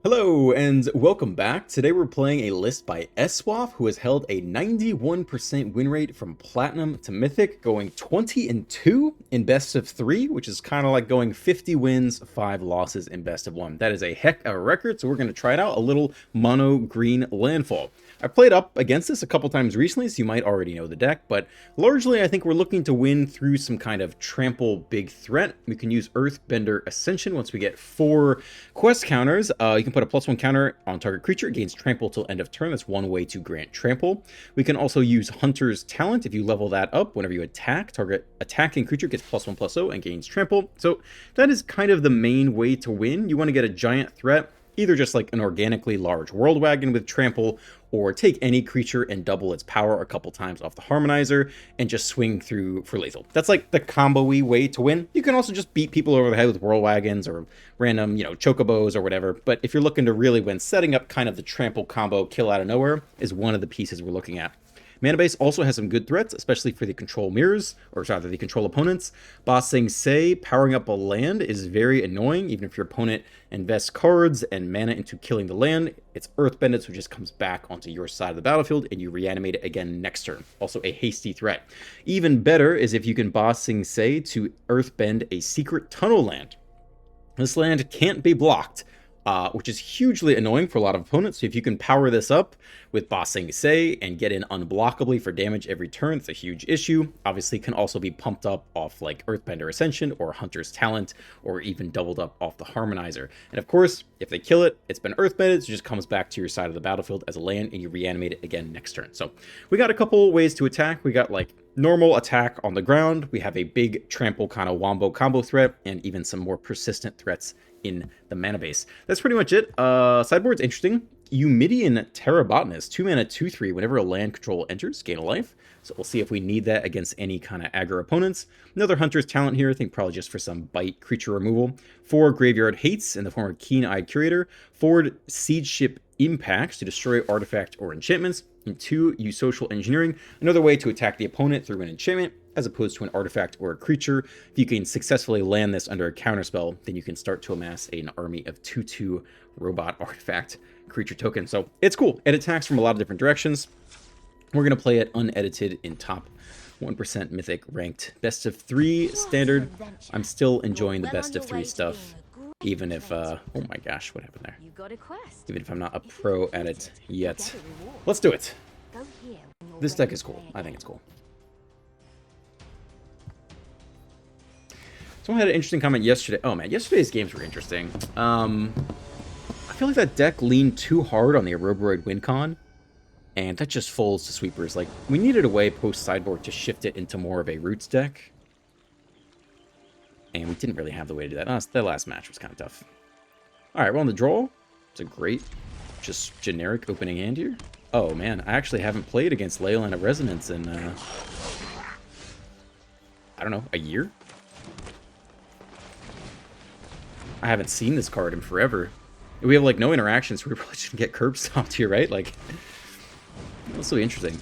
Hello and welcome back. Today we're playing a list by SWAF, who has held a 91% win rate from Platinum to Mythic, going 20-2 in best of 3, which is kind of like going 50 wins, 5 losses in best of 1. That is a heck of a record, so we're going to try it out, a little mono Green Landfall. I played up against this a couple times recently, so you might already know the deck, but largely I think we're looking to win through some kind of trample big threat. We can use Earthbender Ascension once we get 4 quest counters. You can put a +1 counter on target creature, gains trample till end of turn. That's one way to grant trample. We can also use Hunter's Talent. If you level that up, whenever you attack, target attacking creature gets +1/+0 and gains trample. So that is kind of the main way to win. You want to get a giant threat, either just like an organically large World Wagon with trample, or take any creature and double its power a couple times off the Harmonizer and just swing through for lethal. That's like the combo-y way to win. You can also just beat people over the head with World Wagons or random, chocobos or whatever. But if you're looking to really win, setting up kind of the trample combo kill out of nowhere is one of the pieces we're looking at. Mana base also has some good threats, especially for the control mirrors, or rather the control opponents. Bossing Say, powering up a land is very annoying, even if your opponent invests cards and mana into killing the land. It's Earthbended, so it just comes back onto your side of the battlefield, and you reanimate it again next turn. Also a hasty threat. Even better is if you can Bossing Say to Earthbend a secret tunnel land. This land can't be blocked, which is hugely annoying for a lot of opponents. So if you can power this up with Bossing Say and get in unblockably for damage every turn, it's a huge issue. Obviously, it can also be pumped up off like Earthbender Ascension or Hunter's Talent, or even doubled up off the Harmonizer. And of course, if they kill it, it's been Earthbended, so it just comes back to your side of the battlefield as a land, and you reanimate it again next turn. So we got a couple ways to attack. We got like normal attack on the ground. We have a big trample kind of wombo combo threat, and even some more persistent threats in the mana base. That's pretty much it. Sideboard's interesting. Eumidian Terrabotanist, 2 mana, 2/3. Whenever a land control enters, gain a life. So we'll see if we need that against any kind of aggro opponents. Another Hunter's Talent here, I think probably just for some bite creature removal. 4 Graveyard Hates in the form of Keen-Eyed Curator. 4 Siege Ship Impacts to destroy artifact or enchantments. And 2, use Social Engineering, another way to attack the opponent through an enchantment, as opposed to an artifact or a creature. If you can successfully land this under a counterspell, then you can start to amass an army of 2/2 robot artifact creature tokens. So it's cool. It attacks from a lot of different directions. We're going to play it unedited in top 1% Mythic ranked best of 3 standard. I'm still enjoying the best of 3 stuff, even if, oh my gosh, what happened there? Even if I'm not a pro at it yet. Let's do it. This deck is cool. I think it's cool. Someone had an interesting comment yesterday. Oh man, yesterday's games were interesting. I feel like that deck leaned too hard on the Aerobroid Wincon, and that just folds to sweepers. Like, we needed a way post-sideboard to shift it into more of a roots deck, and we didn't really have the way to do that. That last match was kind of tough. Alright, we're on the draw. It's a great, just generic opening hand here. Oh man, I actually haven't played against Leyline of Resonance in, I don't know, a year? I haven't seen this card in forever. We have like no interactions, so we probably shouldn't get curb stomped here, right? Like, this will be interesting.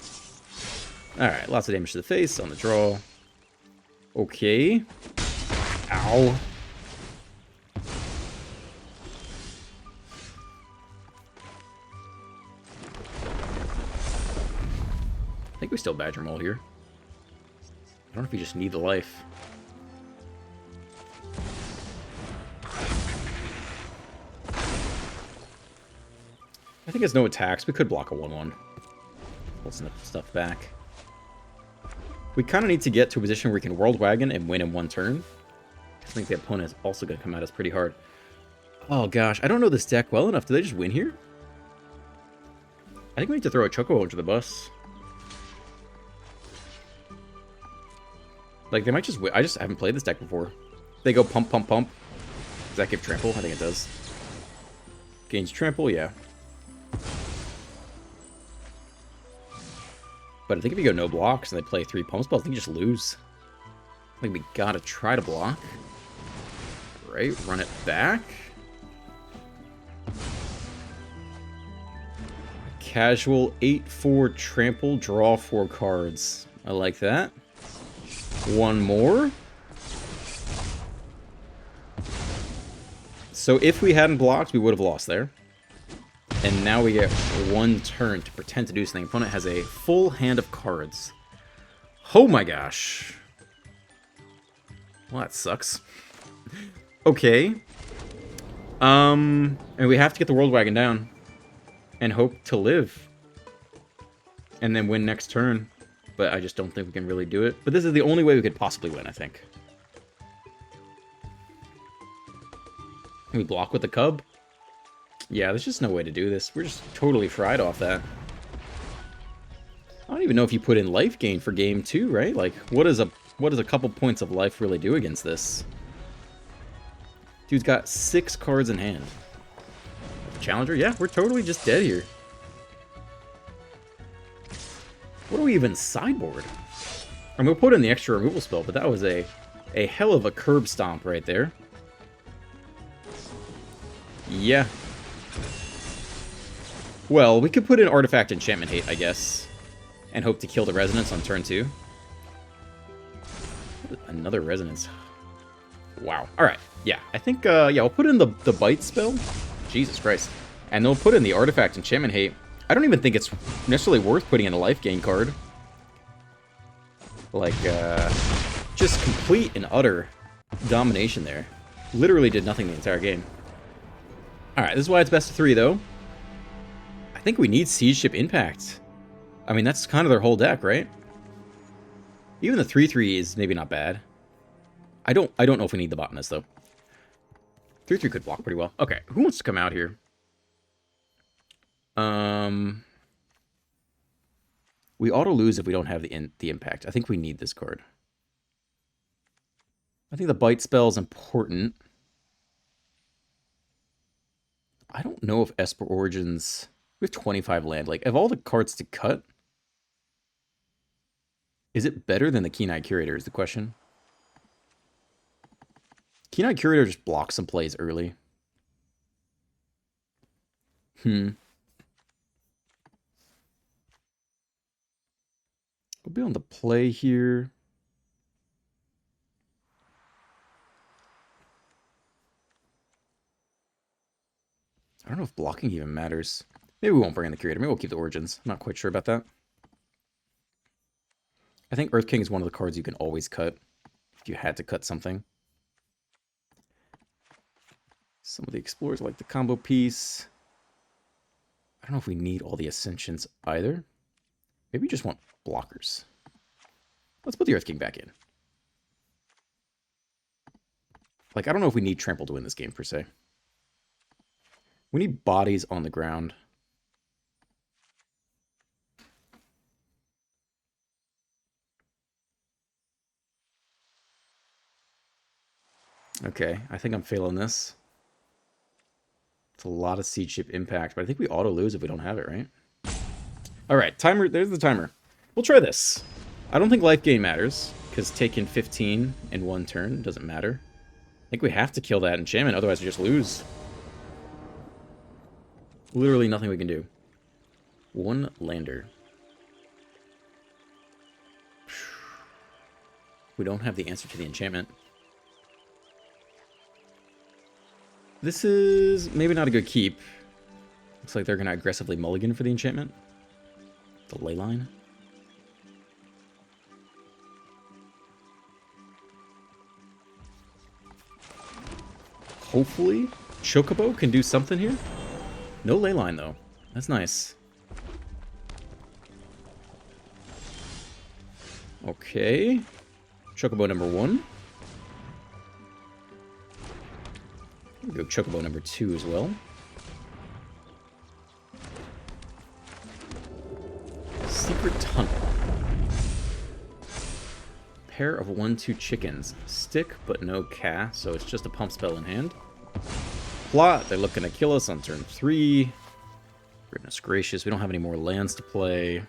Alright, lots of damage to the face on the draw. Okay. Ow. I think we still Badger Mole here. I don't know if we just need the life. I think it's no attacks. We could block a 1/1. Pull some stuff back. We kind of need to get to a position where we can World Wagon and win in 1 turn. I think the opponent is also going to come at us pretty hard. Oh gosh, I don't know this deck well enough. Did they just win here? I think we need to throw a Chocobo under the bus. Like, they might just win. I just haven't played this deck before. They go pump, pump, pump. Does that give trample? I think it does. Gains trample, yeah. But I think if you go no blocks and they play 3 pump spells, I think you just lose. I think we gotta try to block. Right, run it back. Casual 8/4 trample, draw 4 cards. I like that. 1 more. So if we hadn't blocked, we would have lost there. And now we get one turn to pretend to do something. Opponent has a full hand of cards. Oh my gosh. Well, that sucks. Okay. And we have to get the World Wagon down. And hope to live. And then win next turn. But I just don't think we can really do it. But this is the only way we could possibly win, I think. Can we block with the Cub? Yeah, there's just no way to do this. We're just totally fried off that. I don't even know if you put in life gain for game 2, right? Like, what does a couple points of life really do against this? Dude's got 6 cards in hand. Challenger? Yeah, we're totally just dead here. What do we even sideboard? I mean, we'll put in the extra removal spell, but that was a hell of a curb stomp right there. Yeah. Well, we could put in Artifact Enchantment Hate, I guess. And hope to kill the Resonance on turn 2. Another Resonance. Wow. Alright. Yeah, I think, yeah, we'll put in the Bite spell. Jesus Christ. And they'll put in the Artifact Enchantment Hate. I don't even think it's necessarily worth putting in a life gain card. Like, just complete and utter domination there. Literally did nothing the entire game. Alright, this is why it's best of 3, though. I think we need Siege Ship Impact. I mean, that's kind of their whole deck, right? Even the 3/3 is maybe not bad. I don't know if we need the Botanist, though. 3/3 could block pretty well. Okay, who wants to come out here? We auto lose if we don't have the impact. I think we need this card. I think the Bite spell is important. I don't know if Esper Origins... We have 25 land. Like, of all the cards to cut, is it better than the Keen-Eye Curator is the question. Keen-Eye Curator just blocks some plays early. We'll be on the play here. I don't know if blocking even matters. Maybe we won't bring in the Curator. Maybe we'll keep the Origins. I'm not quite sure about that. I think Earth King is one of the cards you can always cut if you had to cut something. Some of the Explorers like the combo piece. I don't know if we need all the Ascensions either. Maybe we just want blockers. Let's put the Earth King back in. Like, I don't know if we need Trample to win this game, per se. We need bodies on the ground. Okay, I think I'm failing this. It's a lot of Siege Ship Impact, but I think we auto lose if we don't have it, right? Alright, timer. There's the timer. We'll try this. I don't think life gain matters, because taking 15 in one turn doesn't matter. I think we have to kill that enchantment, otherwise we just lose. Literally nothing we can do. One lander. We don't have the answer to the enchantment. This is maybe not a good keep. Looks like they're going to aggressively mulligan for the enchantment. The Leyline. Hopefully, Chocobo can do something here. No Leyline, though. That's nice. Okay. Chocobo number 1. We'll go Chocobo number 2 as well. Secret Tunnel. Pair of 1/2 chickens. Stick, but no cast, so it's just a pump spell in hand. Plot, they're looking to kill us on turn 3. Goodness gracious, we don't have any more lands to play.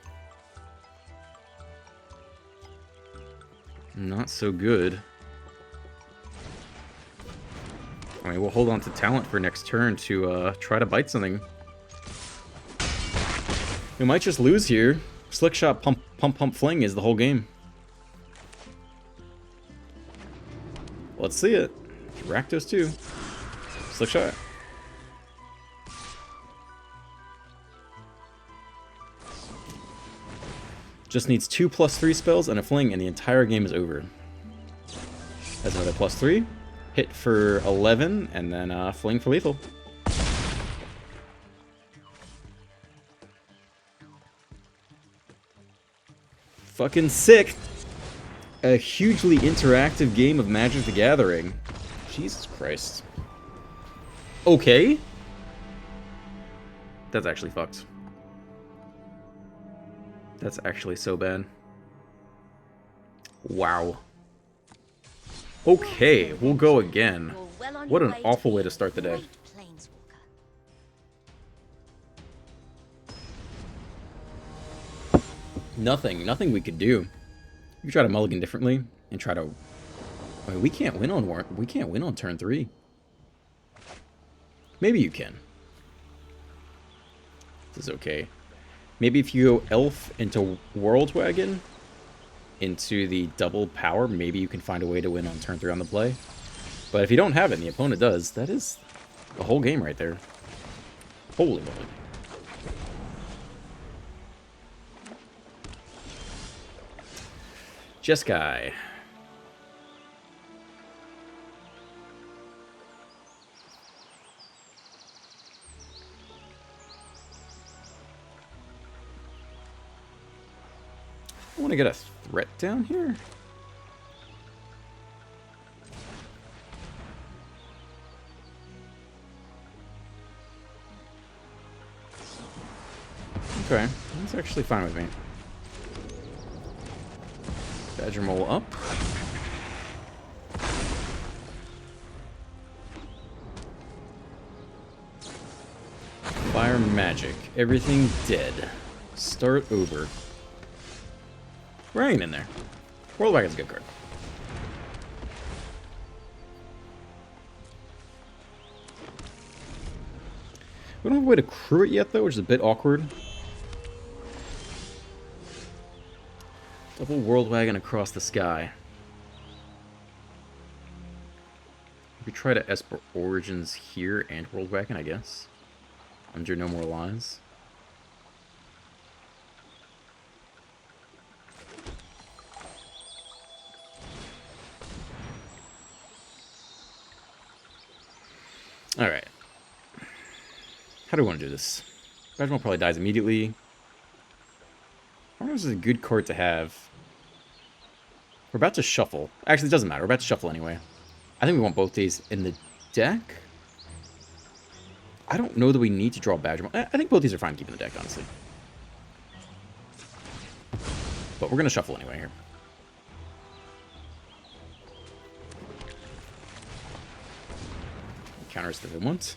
Not so good. I mean, we'll hold on to talent for next turn to try to bite something. We might just lose here. Slick shot, pump, pump, pump, fling is the whole game. Let's see it. Rakdos too. Slick shot. Just needs 2 +3 spells and a fling, and the entire game is over. Has another +3. Hit for 11, and then fling for lethal. Fucking sick. A hugely interactive game of Magic the Gathering. Jesus Christ. Okay. That's actually fucked. That's actually so bad. Wow. Okay, we'll go again. What an awful way to start the day. Nothing we could do. We try to mulligan differently and try to. I mean, we can't win on turn 3. Maybe you can. This is okay. Maybe if you go Elf into World Wagon into the double power, maybe you can find a way to win on turn 3 on the play. But if you don't have it and the opponent does, that is the whole game right there. Holy moly. Jeskai. I want to get a threat down here. Okay, that's actually fine with me. Badger Mole up. Fire magic. Everything dead. Start over. We're hanging in there. World Wagon's a good card. We don't have a way to crew it yet, though, which is a bit awkward. Double World Wagon across the sky. We try to Esper Origins here and World Wagon, I guess. Under No More Lies. Alright. How do we want to do this? Badger Mole probably dies immediately. I wonder if this is a good card to have. We're about to shuffle. Actually, it doesn't matter. We're about to shuffle anyway. I think we want both these in the deck. I don't know that we need to draw Badger Mole. I think both these are fine keeping the deck, honestly. But we're going to shuffle anyway here. Counters that we want.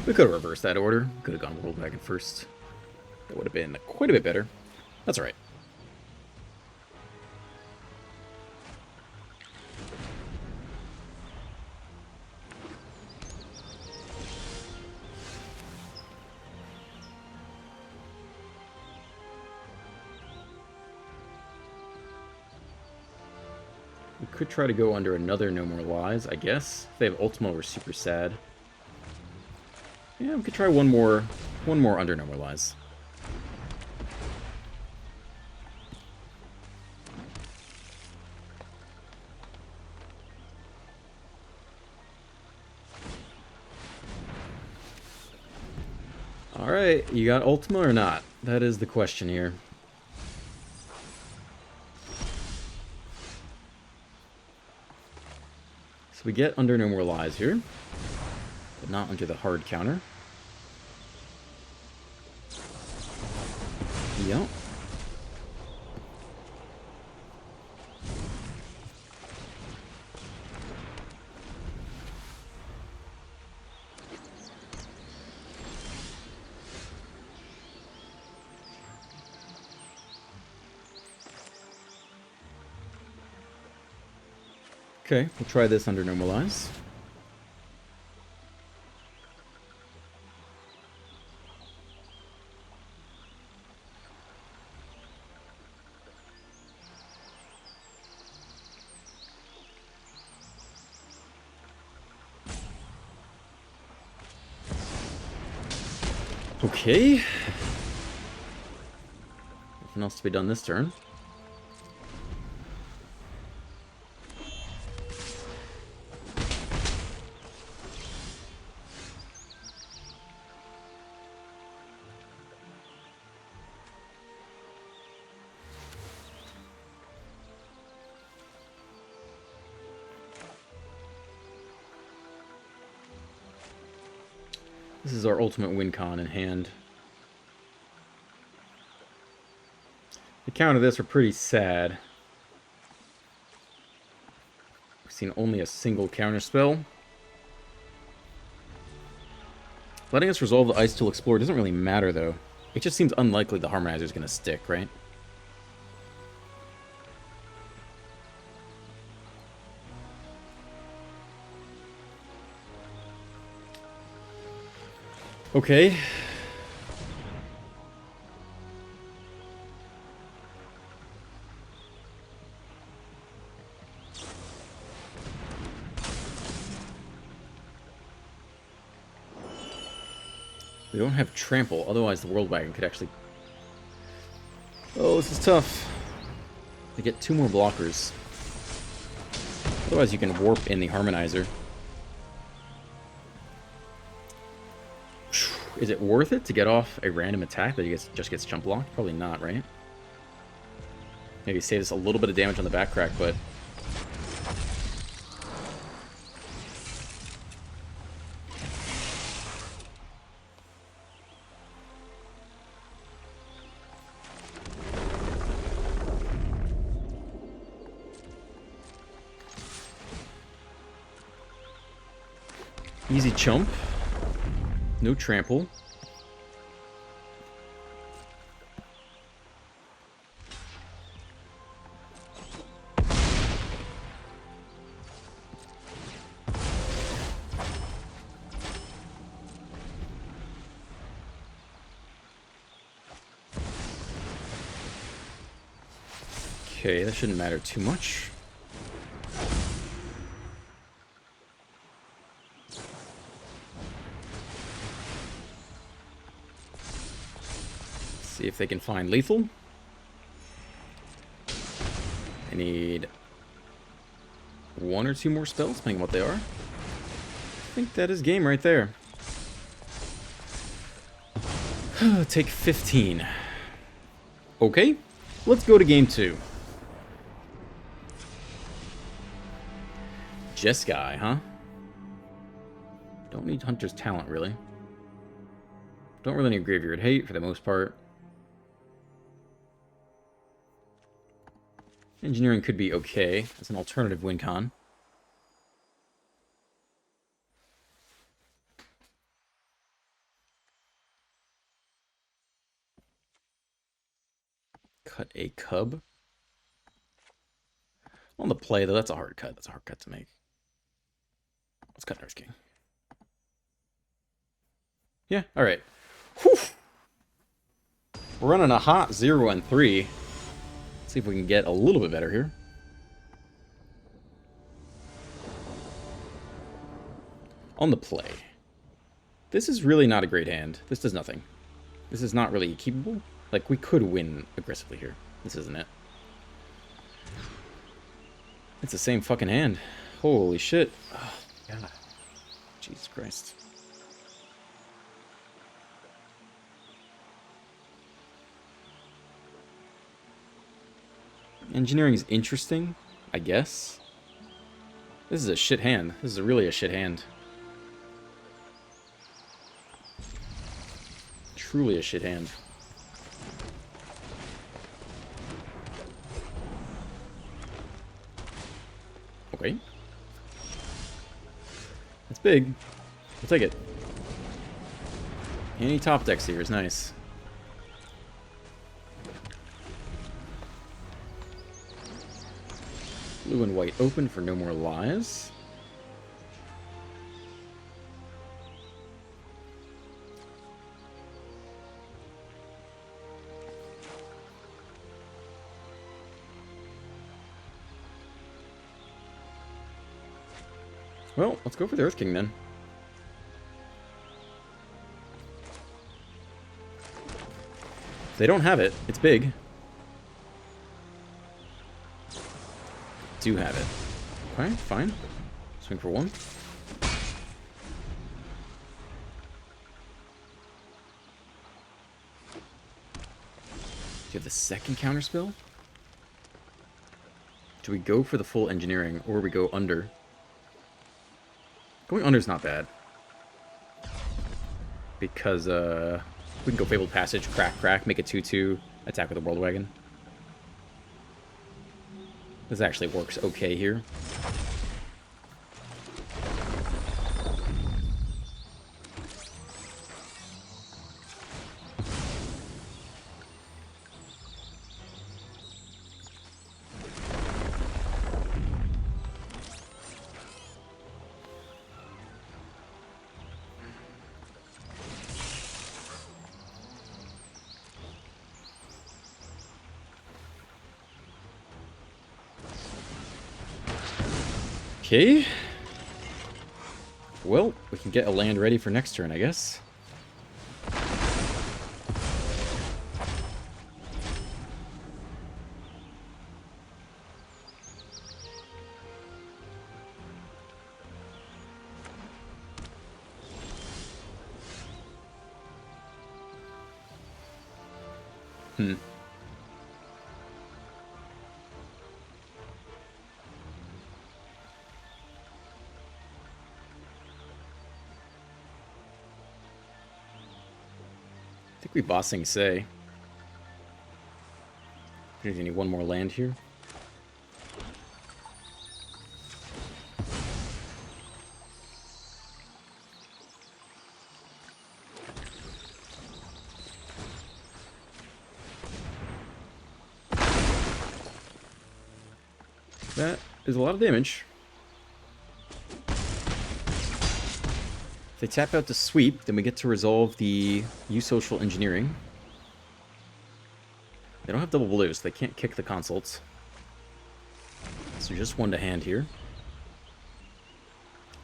We could have reversed that order. Could have gone World Wagon first. That would have been quite a bit better. That's alright. We could try to go under another No More Lies, I guess. If they have Ultima, we're super sad. Yeah, we could try one more under No More Lies. Alright, you got Ultima or not? That is the question here. So we get under No More Lies here, but not under the hard counter. Yep. Okay, we'll try this under No More Lies. Okay. Nothing else to be done this turn. This is our ultimate win con in hand. The counter this are pretty sad. We've seen only a single counter spell. Letting us resolve the Ice Tool Explorer doesn't really matter, though. It just seems unlikely the Harmonizer is going to stick, right? Okay. We don't have Trample, otherwise the World Wagon could actually... Oh, this is tough. They get 2 more blockers. Otherwise you can warp in the Harmonizer. Is it worth it to get off a random attack that just gets jump blocked? Probably not, right? Maybe save us a little bit of damage on the back crack, but... Easy chump. No trample. Okay, that shouldn't matter too much. See if they can find lethal. I need 1 or 2 more spells, depending on what they are. I think that is game right there. Take 15. Okay, let's go to game 2. Jeskai, huh? Don't need Hunter's Talent, really. Don't really need Graveyard Hate for the most part. Engineering could be okay as an alternative win con. Cut a cub. On the play, though, that's a hard cut. That's a hard cut to make. Let's cut Nurse King. Yeah, alright. Whew. We're running a hot 0 and 3. Let's see if we can get a little bit better here. On the play. This is really not a great hand. This does nothing. This is not really keepable. Like, we could win aggressively here. This isn't it. It's the same fucking hand. Holy shit. Oh, God. Jesus Christ. Engineering is interesting, I guess. This is a shit hand. This is really a shit hand. Truly a shit hand. Okay. That's big. We'll take it. Any top decks here is nice. Blue and white open for no more lies. Well, let's go for the Earth King then. They don't have it. It's big. Do have it. Okay, fine. Swing for 1. Do you have the second counterspell? Do we go for the full engineering, or we go under? Going under is not bad. Because, we can go Fabled Passage, crack, make a 2/2, attack with a World Wagon. This actually works okay here. Okay. Well, we can get a land ready for next turn, I guess. I think we bossing say. We need one more land here. That is a lot of damage. If they tap out to sweep, then we get to resolve the use social engineering. They don't have double blue, so they can't kick the consults. So just 1 to hand here.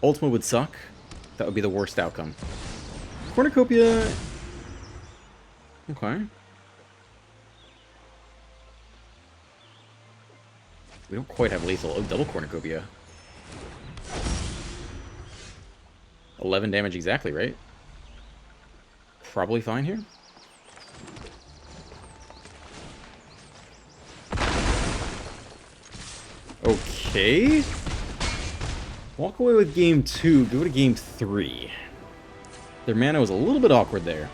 Ultima would suck. That would be the worst outcome. Cornucopia... Okay. We don't quite have lethal. Oh, double cornucopia. 11 damage exactly, right? Probably fine here. Okay. Walk away with game 2, go to game 3. Their mana was a little bit awkward there.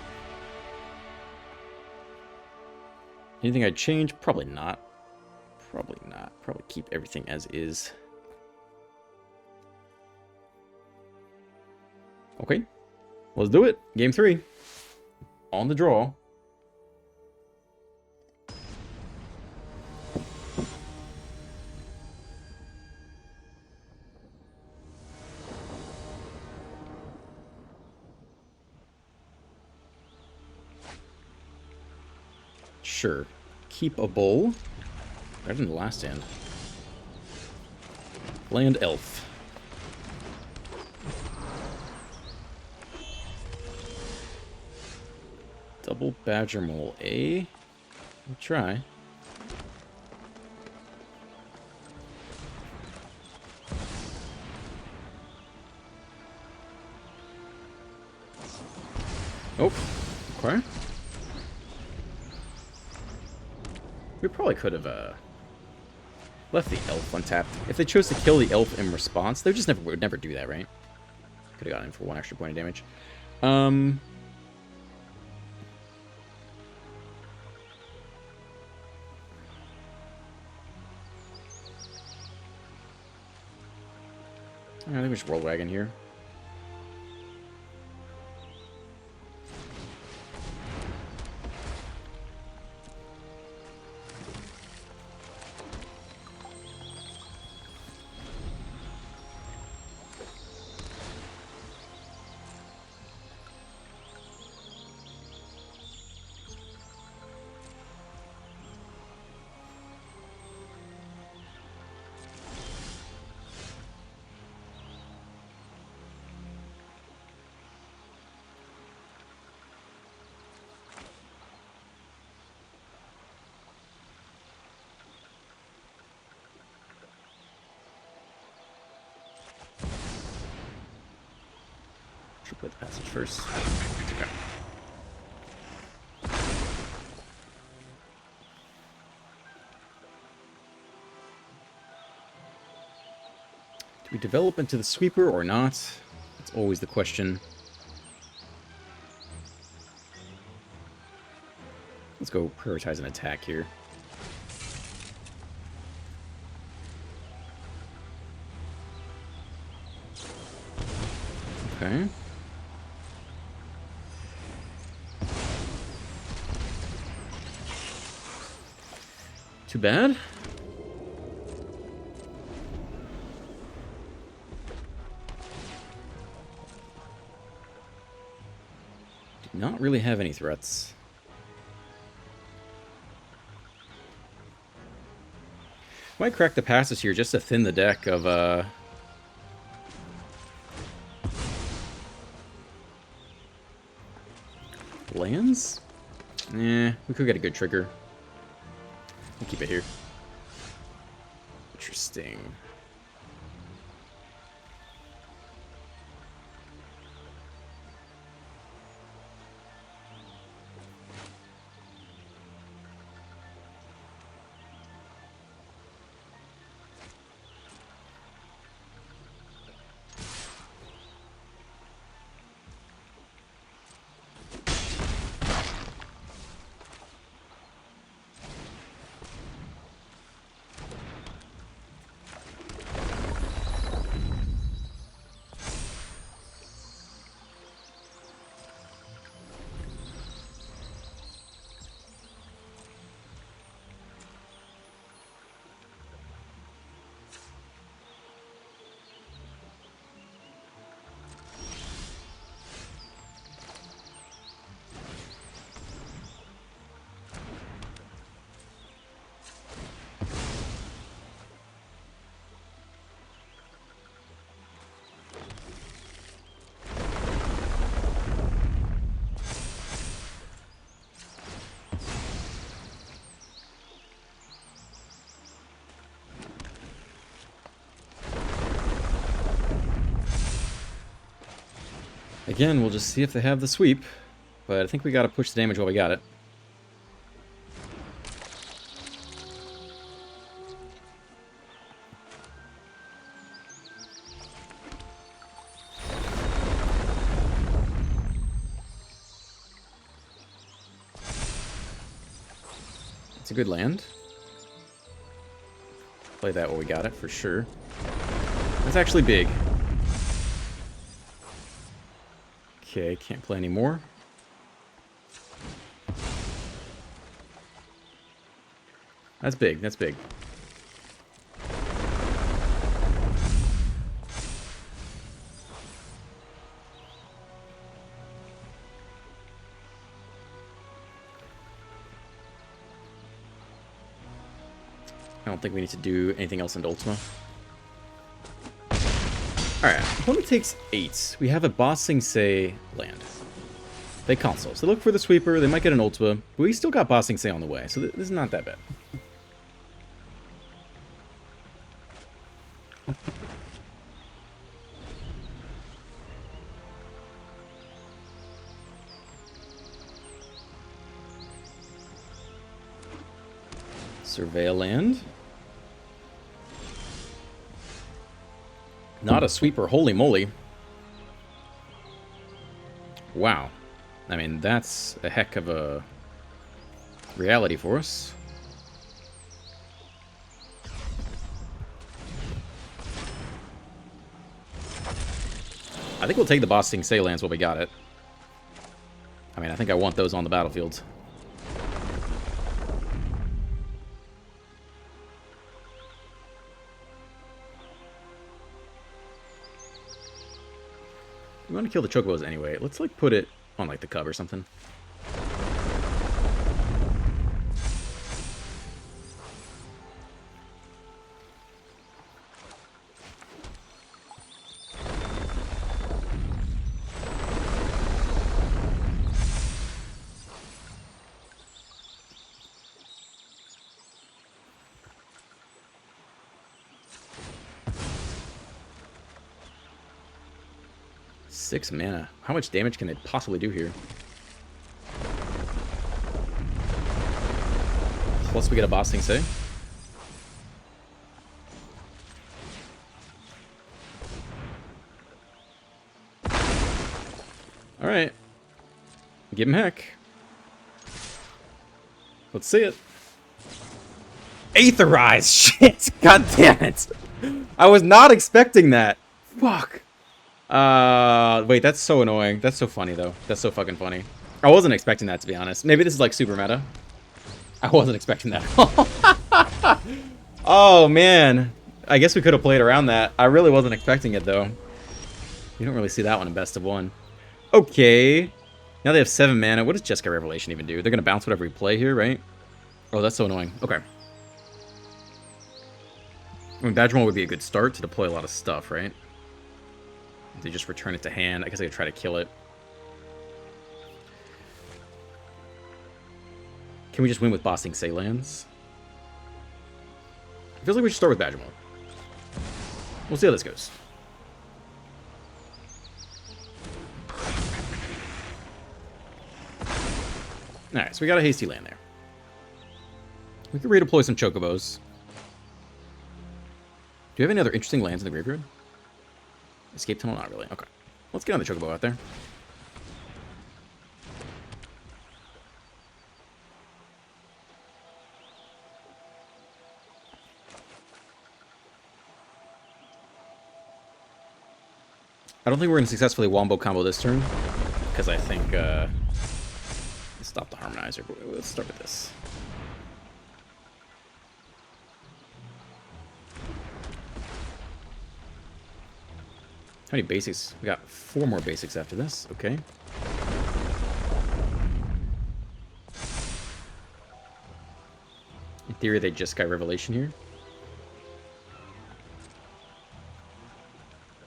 Anything I'd change? Probably not. Probably not. Probably keep everything as is. Okay, let's do it. Game 3. On the draw. Sure. Keep a bowl. Better than the last hand. Land elf. Double Badger Mole, eh? We'll try. Oh, okay. We probably could have left the elf untapped. If they chose to kill the elf in response, they just would never do that, right? Could have gotten him for 1 extra point of damage. I think we should World Wagon here. Should play the passage first. Okay. Do we develop into the sweeper or not? That's always the question. Let's go prioritize an attack here. Okay. Too bad. Do not really have any threats. Might crack the passes here just to thin the deck of lands? Eh, we could get a good trigger. We'll keep it here. Interesting. Again, we'll just see if they have the sweep, but I think we gotta push the damage while we got it. It's a good land. Play that while we got it, for sure. That's actually big. Okay, can't play anymore. That's big, that's big. I don't think we need to do anything else into Ultima. Alright, opponent takes 8. We have a Ba Sing Se land. They console. So they look for the sweeper, they might get an Ultima, but we still got Ba Sing Se on the way, so this is not that bad. Survey a land. Not a sweeper, holy moly. Wow. I mean, that's a heck of a reality for us. I think we'll take the Ba Sing Se lands while we got it. I mean, I think I want those on the battlefield. We want to kill the chocobos anyway. Let's, like, put it on, like, the cub or something. 6 mana. How much damage can it possibly do here? Plus we get a boss thing, say. Alright. Give him heck. Let's see it. Aetherize! Shit! God damn it! I was not expecting that. Fuck. Wait, that's so annoying. That's so funny, though. That's so fucking funny. I wasn't expecting that, to be honest. Maybe this is like super meta. I wasn't expecting that. Oh, man. I guess we could have played around that. I really wasn't expecting it, though. You don't really see that one in best of 1. Okay. Now they have 7 mana. What does Jeskai Revelation even do? They're going to bounce whatever we play here, right? Oh, that's so annoying. Okay. I mean, Badgermole would be a good start to deploy a lot of stuff, right? They just return it to hand. I guess I could try to kill it. Can we just win with Bossing Say lands? It feels like we should start with Badgermole. We'll see how this goes. Alright, so we got a hasty land there. We could redeploy some Chocobos. Do you have any other interesting lands in the graveyard? Escape Tunnel? Not really. Okay. Let's get on the Chocobo out there. I don't think we're going to successfully wombo combo this turn, because I think, let's stop the Harmonizer, but let's start with this. How many basics? We got 4 more basics after this, okay. In theory, they just got Revelation here.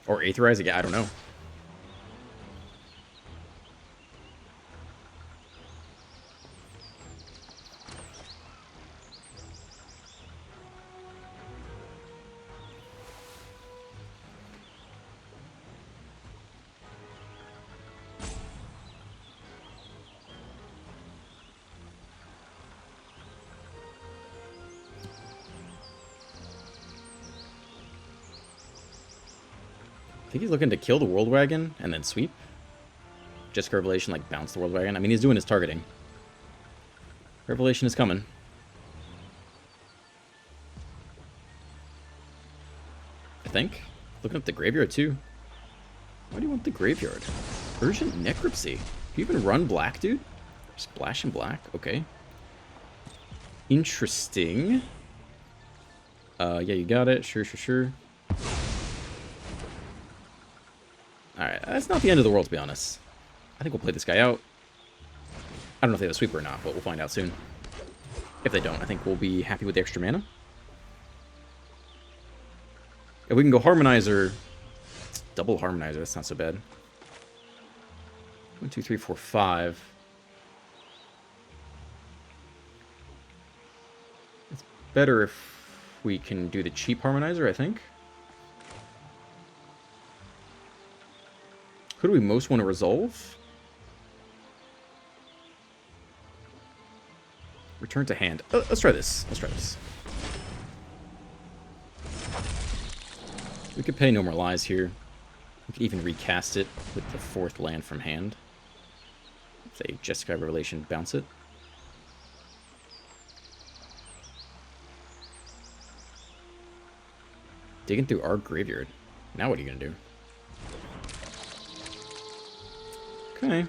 Or Aetherize again, I don't know. I think he's looking to kill the World Wagon and then sweep. Jeskai Revelation, like, bounce the World Wagon. I mean, he's doing his targeting. Revelation is coming. I think. Looking at the graveyard, too. Why do you want the graveyard? Urgent Necropsy. Do you even run black, dude? Splash and black? Okay. Interesting. Yeah, you got it. Sure, sure, sure. Alright, that's not the end of the world, to be honest. I think we'll play this guy out. I don't know if they have a sweeper or not, but we'll find out soon. If they don't, I think we'll be happy with the extra mana. If we can go Harmonizer... Double Harmonizer, that's not so bad. 1, 2, 3, 4, 5. It's better if we can do the cheap Harmonizer, I think. Who do we most want to resolve? Return to hand. Let's try this. Let's try this. We could pay No More Lies here. We could even recast it with the 4th land from hand. Say Jeskai Revelation, bounce it. Digging through our graveyard. Now what are you going to do? Okay.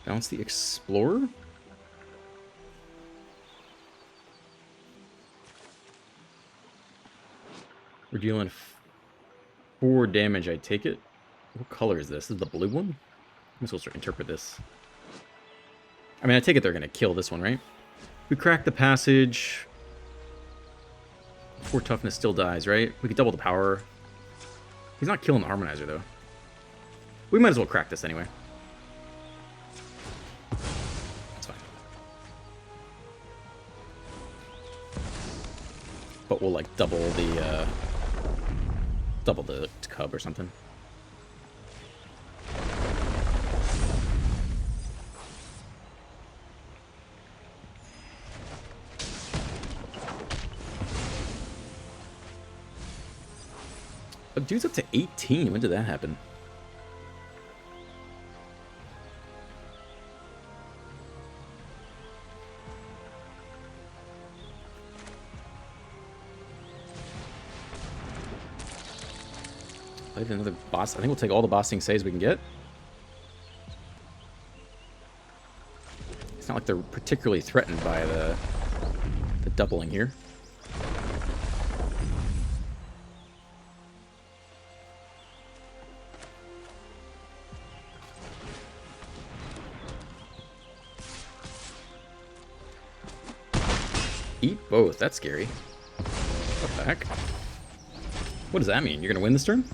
Bounce the Explorer? We're dealing 4 damage, I take it. What color is this? This is the blue one? I'm supposed to interpret this. I mean, I take it they're going to kill this one, right? We crack the passage. 4 toughness still dies, right? We could double the power. He's not killing the Harmonizer, though. We might as well crack this anyway. That's fine. But we'll, like, double the cub or something. Oh, dude's up to 18. When did that happen? Play another boss. I think we'll take all the bossing saves we can get. It's not like they're particularly threatened by the doubling here. Eat both. That's scary. What the heck? What does that mean? You're gonna win this turn?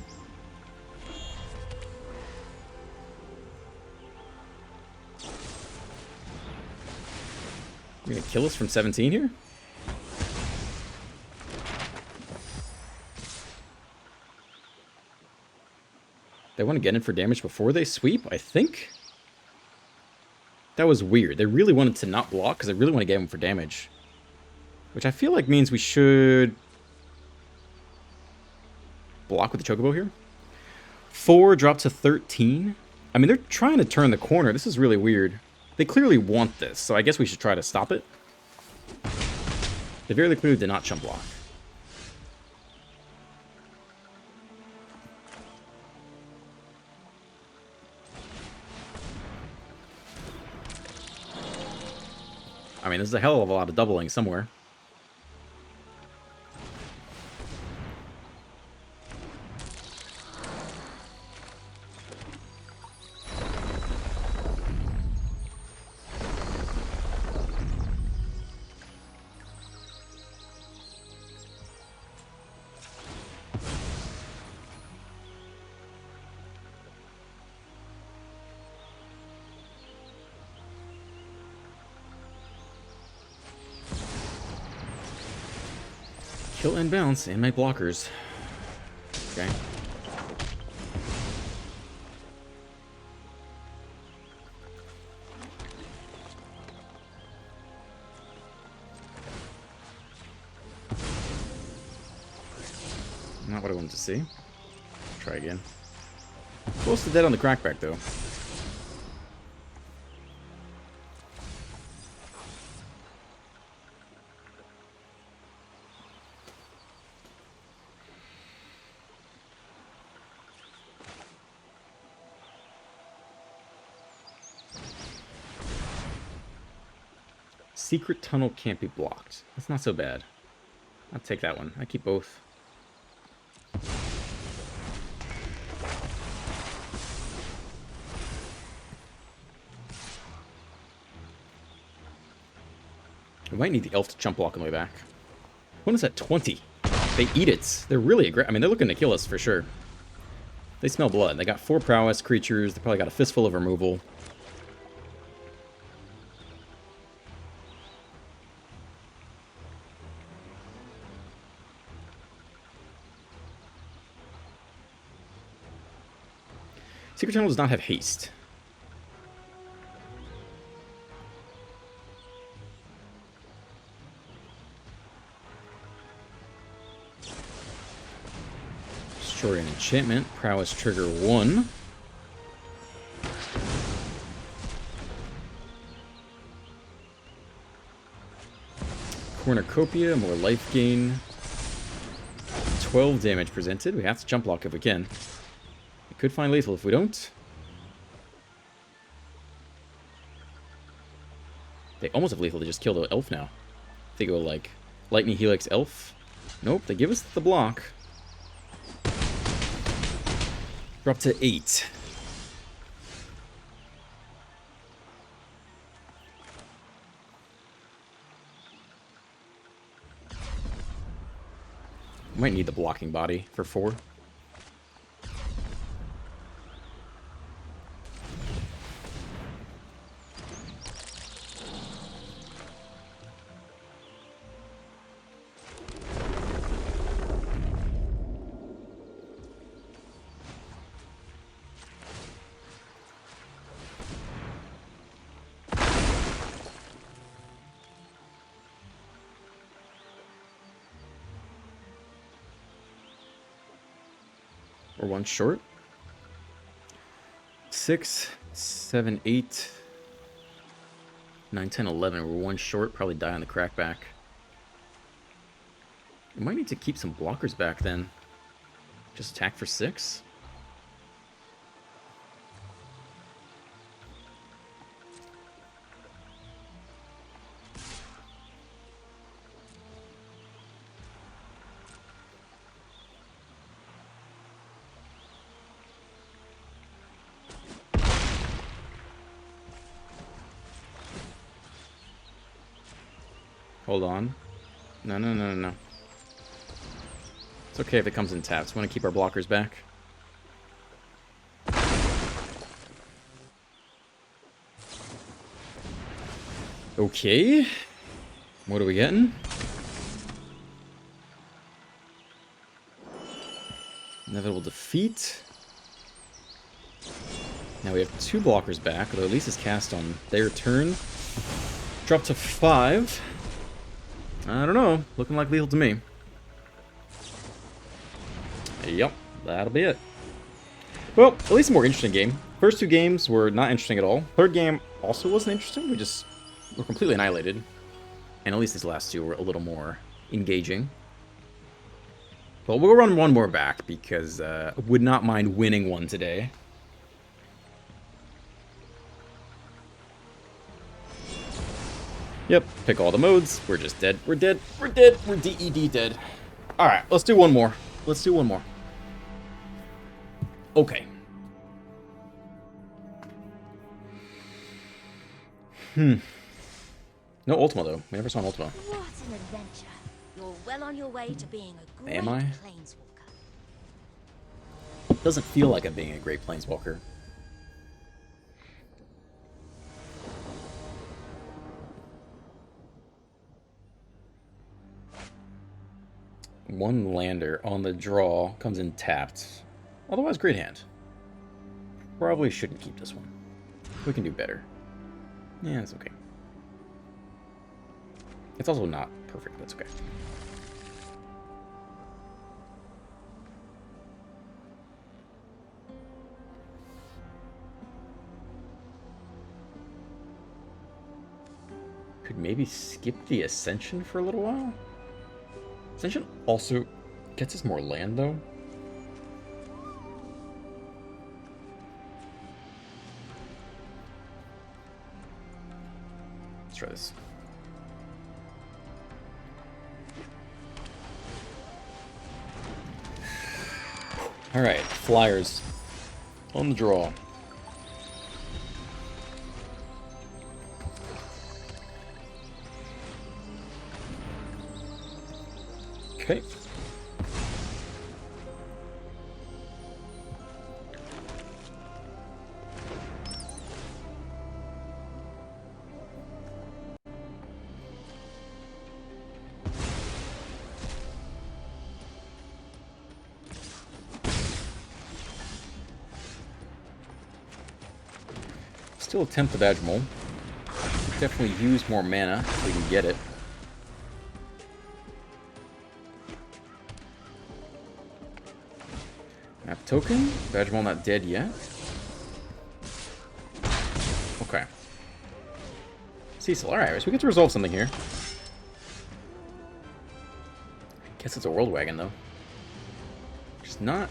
You're gonna kill us from 17 here? They want to get in for damage before they sweep, I think? That was weird. They really wanted to not block because they really want to get in for damage. Which I feel like means we should block with the Chocobo here. 4 drop to 13. I mean, they're trying to turn the corner. This is really weird. They clearly want this, so I guess we should try to stop it. They very clearly did not chump block. I mean, this is a hell of a lot of doubling somewhere. Kill and bounce and make blockers. Okay. Not what I wanted to see. Try again. Close to dead on the crackback, though. Secret tunnel can't be blocked. That's not so bad. I'll take that one. I keep both. We might need the elf to jump block on the way back. When is that 20? They eat it. They're really aggressive. I mean, they're looking to kill us for sure. They smell blood. They got 4 prowess creatures. They probably got a fistful of removal. Secret Tunnel does not have haste. Destroy an enchantment. Prowess trigger 1. Cornucopia, more life gain. 12 damage presented. We have to jump block if we can. Could find lethal if we don't. They almost have lethal to just kill the elf now. They go like Lightning Helix Elf. Nope, they give us the block. We're up to 8. Might need the blocking body for 4. We're one short. 6, 7, 8, 9, 10, 11. We're one short. Probably die on the crackback. We might need to keep some blockers back then. Just attack for 6. Hold on. No, no, no, no, no. It's okay if it comes in taps. We want to keep our blockers back. Okay. What are we getting? Inevitable defeat. Now we have 2 blockers back, although at least it's cast on their turn. Drop to 5. I don't know. Looking like lethal to me. Yep, that'll be it. Well, at least a more interesting game. First 2 games were not interesting at all. Third game also wasn't interesting. We just were completely annihilated. And at least these last 2 were a little more engaging. Well, we'll run one more back because I would not mind winning one today. Yep, pick all the modes. We're just dead. We're dead. We're dead. We're DED dead. Alright, let's do one more. Let's do one more. Okay. No Ultima, though. We never saw an Ultima. What an adventure. You're well on your way to being a great Am I? planeswalker. Doesn't feel like I'm being a great planeswalker. One lander on the draw comes in tapped. Otherwise, great hand. Probably shouldn't keep this one. We can do better. Yeah, it's okay. It's also not perfect, but it's okay. Could maybe skip the Ascension for a little while? Ascension also gets us more land, though. Let's try this. Alright, Flyers. On the draw. Okay. Still attempt the Badge Mole. Definitely use more mana if we can get it. Map token. Badge Mole not dead yet. Okay. Cecil. Alright, so we get to resolve something here. Guess it's a World Wagon, though. Just not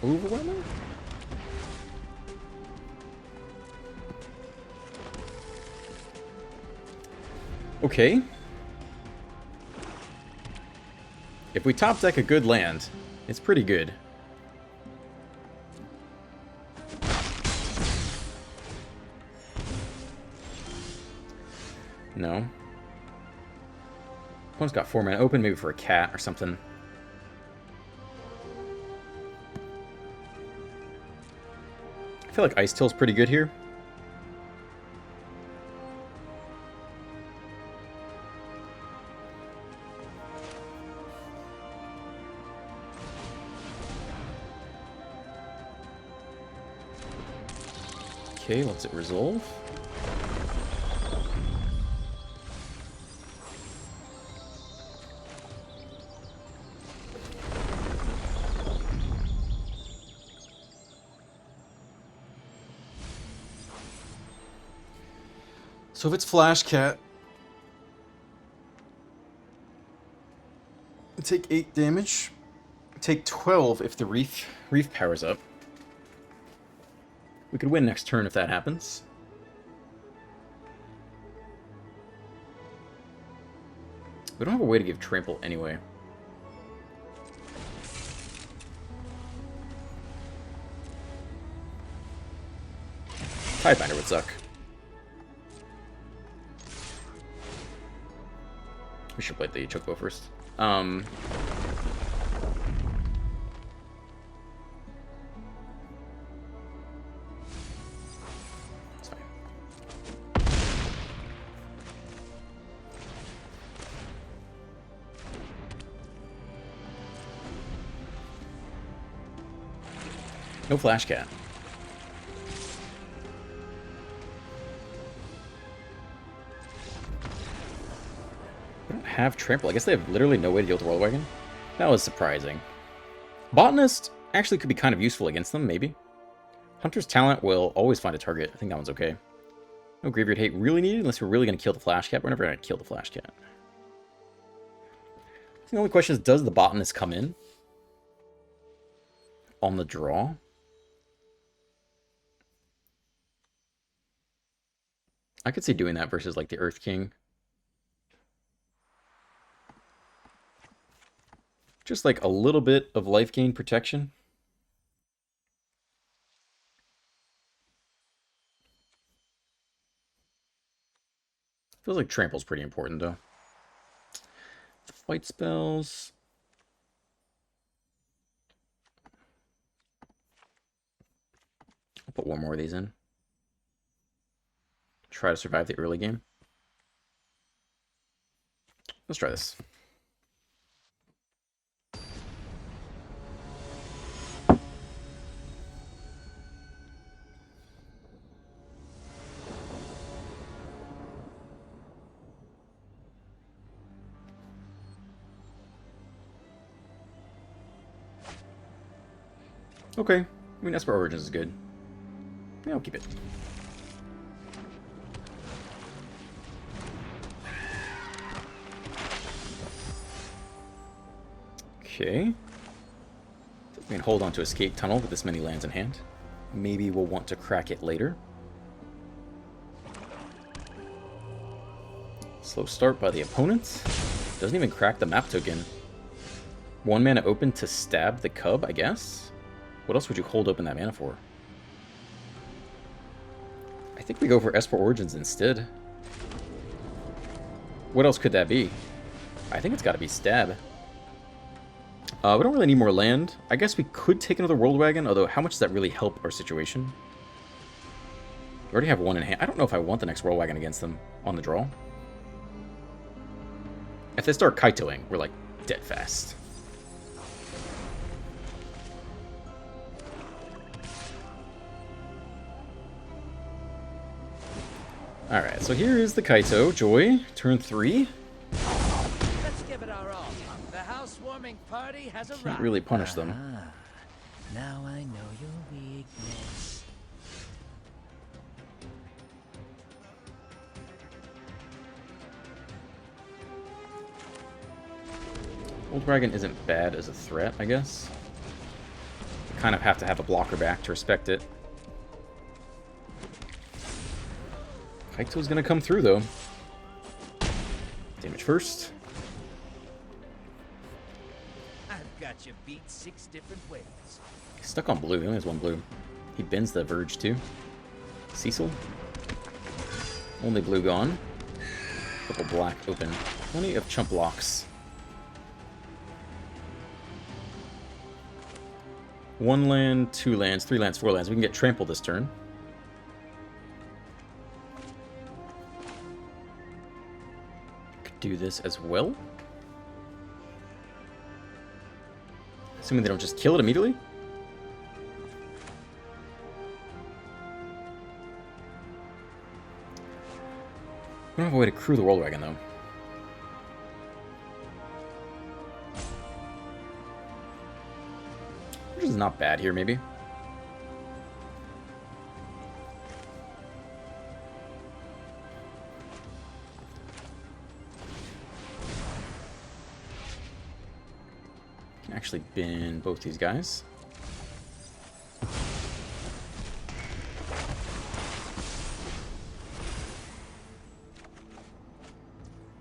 overwhelming? Okay. If we top deck a good land, it's pretty good. No. One's got 4 mana open, maybe for a cat or something. I feel like Ice Till's pretty good here. Okay, lets it resolve. So if it's Flash Cat, take 8 damage. Take 12 if the Reef powers up. We could win next turn if that happens. We don't have a way to give trample anyway. Tidebinder would suck. We should play the Chocobo first. It's fine. No Flash Cat. Have trample. I guess they have literally no way to deal with World Wagon. That was surprising. Botanist actually could be kind of useful against them, maybe. Hunter's Talent will always find a target. I think that one's okay. No Graveyard Hate really needed unless we're really going to kill the Flash Cat. We're never going to kill the Flash Cat. I think the only question is, does the Botanist come in on the draw? I could see doing that versus like the Earth King. Just like a little bit of life gain protection. Feels like trample's pretty important though. The fight spells. I'll put one more of these in. Try to survive the early game. Let's try this. Okay. I mean, Esper Origins is good. Yeah, I'll keep it. Okay. We can hold on to Escape Tunnel with this many lands in hand. Maybe we'll want to crack it later. Slow start by the opponent. Doesn't even crack the map token. 1 mana open to stab the cub, I guess? What else would you hold open that mana for? I think we go for Esper Origins instead. What else could that be? I think it's got to be stab. We don't really need more land. I guess we could take another World Wagon, although how much does that really help our situation? We already have one in hand. I don't know if I want the next World Wagon against them on the draw. If they start Kaitoing, we're like dead fast. Alright, so here is the Kaito. Joy, turn 3. Let's give it our all. The housewarming party has arrived. Can't really punish them. Now I know your weakness. Old Dragon isn't bad as a threat, I guess. You kind of have to have a blocker back to respect it. Kaito's gonna come through, though. Damage first. I've got you beat 6 different ways. He's stuck on blue. He only has 1 blue. He bends the Verge, too. Cecil. Only blue gone. Couple black open. Plenty of chump blocks. 1 land, 2 lands, 3 lands, 4 lands. We can get trampled this turn. Could do this as well. Assuming they don't just kill it immediately. We don't have a way to crew the World Wagon, though. Which is not bad here, maybe. Can actually bin both these guys.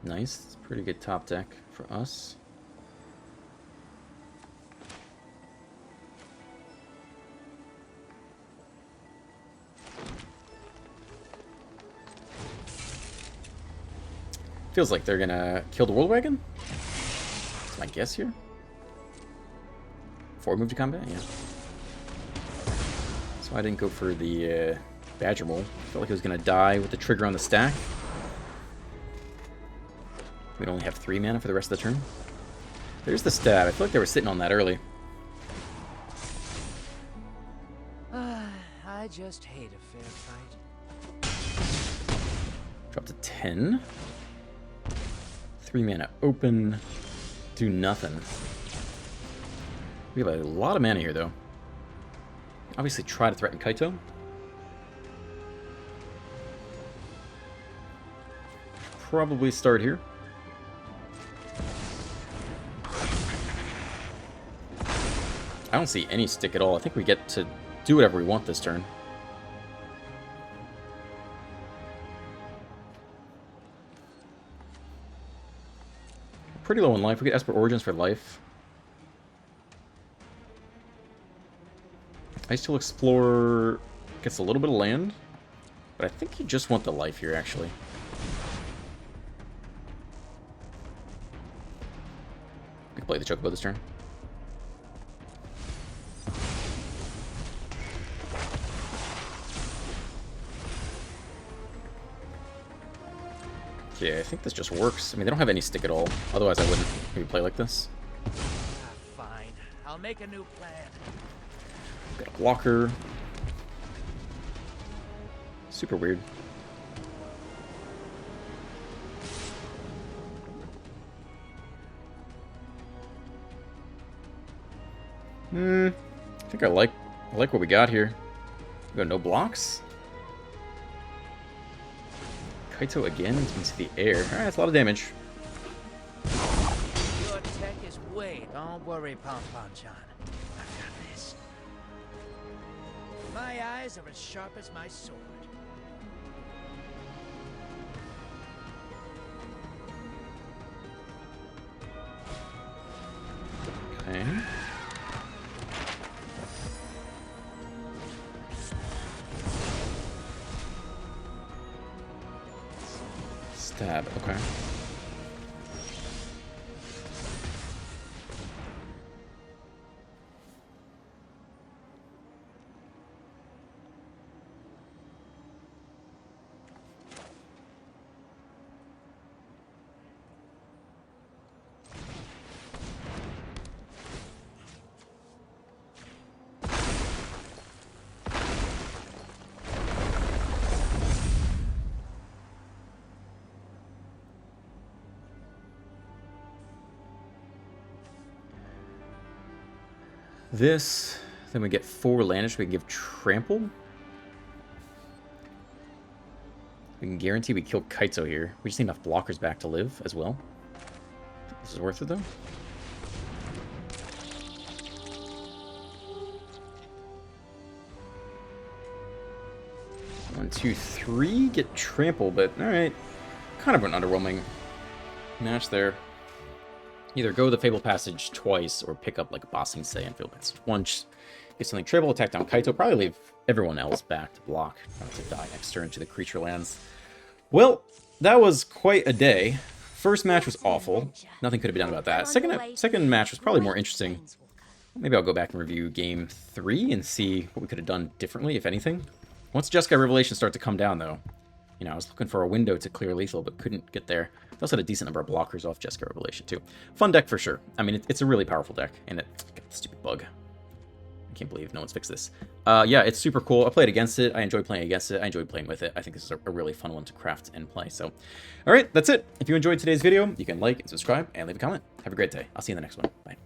Nice. It's a pretty good top deck for us. Feels like they're gonna kill the World Wagon. That's my guess here. 4 move to combat, yeah. So I didn't go for the Badger Mole. Felt like it was gonna die with the trigger on the stack. We'd only have 3 mana for the rest of the turn. There's the stab. I feel like they were sitting on that early. I just hate a fair fight. Drop to 10. 3 mana open. Do nothing. We have a lot of mana here, though. Obviously, try to threaten Kaito. Probably start here. I don't see any stick at all. I think we get to do whatever we want this turn. Pretty low in life. We get Esper Origins for life. Ice Tool Explorer gets a little bit of land, but I think you just want the life here, actually. We can play the Chocobo this turn. Yeah, I think this just works. I mean, they don't have any stick at all. Otherwise, I wouldn't maybe play like this. Fine. I'll make a new plan. Got a blocker. Super weird. I think I like what we got here. We got no blocks. Kaito again, you can see the air. Alright, that's a lot of damage. Your tech is way. Don't worry, Pom-Pom-chan. I've got this. My eyes are as sharp as my sword. Okay. Stab, okay. This, then we get 4 landish, we can give trample. We can guarantee we kill Kaito here. We just need enough blockers back to live as well. This is worth it though. One, two, three, get trample, but alright. Kind of an underwhelming match there. Either go the Fable Passage twice or pick up like a Bossing Say and Field Passage once. Get something triple, attack down Kaito, probably leave everyone else back to block, not to die next turn to the creature lands. Well, that was quite a day. First match was awful. Nothing could have been done about that. Second match was probably more interesting. Maybe I'll go back and review Game 3 and see what we could have done differently, if anything. Once Jeskai Revelation started to come down, though, you know, I was looking for a window to clear lethal, but couldn't get there. They also had a decent number of blockers off Jeskai Revelation, too. Fun deck for sure. I mean, it's a really powerful deck, and it's got a stupid bug. I can't believe no one's fixed this. Yeah, it's super cool. I played against it. I enjoy playing against it. I enjoy playing with it. I think this is a really fun one to craft and play. So, all right, that's it. If you enjoyed today's video, you can like and subscribe and leave a comment. Have a great day. I'll see you in the next one. Bye.